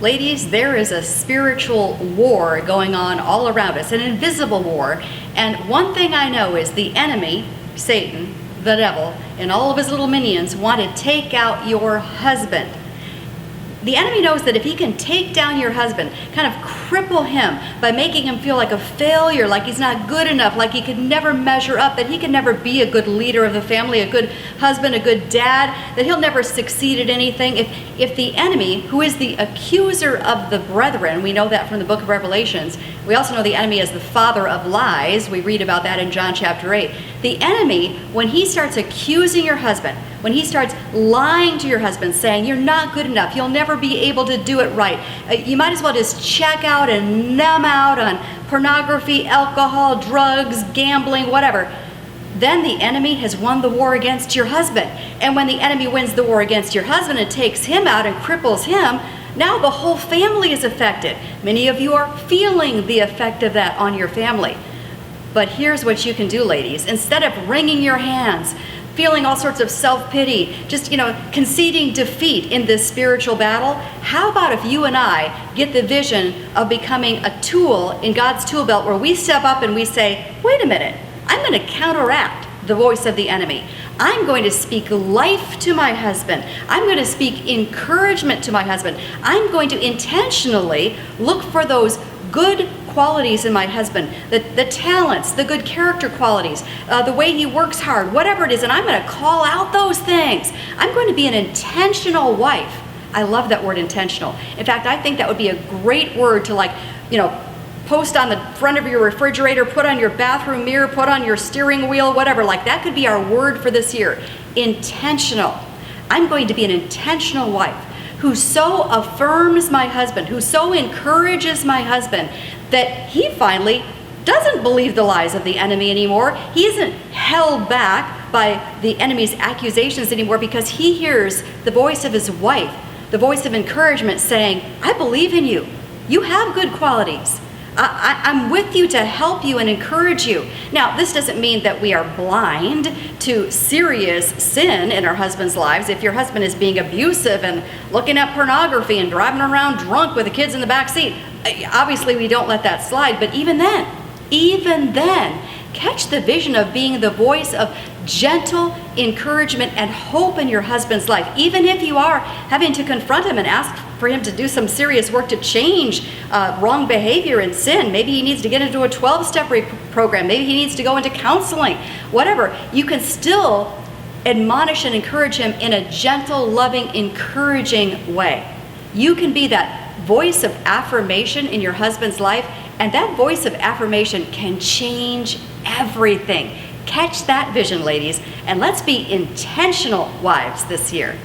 Ladies, there is a spiritual war going on all around us, an invisible war. And one thing I know is the enemy, Satan, the devil, and all of his little minions want to take out your husband. The enemy knows that if he can take down your husband, kind of cripple him by making him feel like a failure, like he's not good enough, like he could never measure up, that he can never be a good leader of the family, a good husband, a good dad, that he'll never succeed at anything. If the enemy, who is the accuser of the brethren, we know that from the book of Revelations, we also know the enemy as the father of lies. We read about that in John chapter 8. The enemy, when he starts accusing your husband, when he starts lying to your husband, saying, you're not good enough, you'll never be able to do it right, you might as well just check out and numb out on pornography, alcohol, drugs, gambling, whatever, then the enemy has won the war against your husband. And when the enemy wins the war against your husband and takes him out and cripples him, now the whole family is affected. Many of you are feeling the effect of that on your family. But here's what you can do, ladies. Instead of wringing your hands, feeling all sorts of self-pity, just, conceding defeat in this spiritual battle, how about if you and I get the vision of becoming a tool in God's tool belt where we step up and we say, wait a minute, I'm going to counteract the voice of the enemy. I'm going to speak life to my husband. I'm going to speak encouragement to my husband. I'm going to intentionally look for those good qualities in my husband, the talents, the good character qualities, the way he works hard, whatever it is, and I'm going to call out those things. I'm going to be an intentional wife. I love that word, intentional. In fact, I think that would be a great word to post on the front of your refrigerator, put on your bathroom mirror, put on your steering wheel, whatever. Like that could be our word for this year. Intentional. I'm going to be an intentional wife who so affirms my husband, who so encourages my husband that he finally doesn't believe the lies of the enemy anymore. He isn't held back by the enemy's accusations anymore because he hears the voice of his wife, the voice of encouragement saying, I believe in you. You have good qualities. I'm with you to help you and encourage you. Now, this doesn't mean that we are blind to serious sin in our husbands' lives. If your husband is being abusive and looking at pornography and driving around drunk with the kids in the back seat, obviously we don't let that slide. But even then, catch the vision of being the voice of gentle encouragement and hope in your husband's life. Even if you are having to confront him and ask for him to do some serious work to change wrong behavior and sin. Maybe he needs to get into a 12-step program. Maybe he needs to go into counseling. Whatever. You can still admonish and encourage him in a gentle, loving, encouraging way. You can be that voice of affirmation in your husband's life, and that voice of affirmation can change everything. Catch that vision, ladies, and let's be intentional wives this year.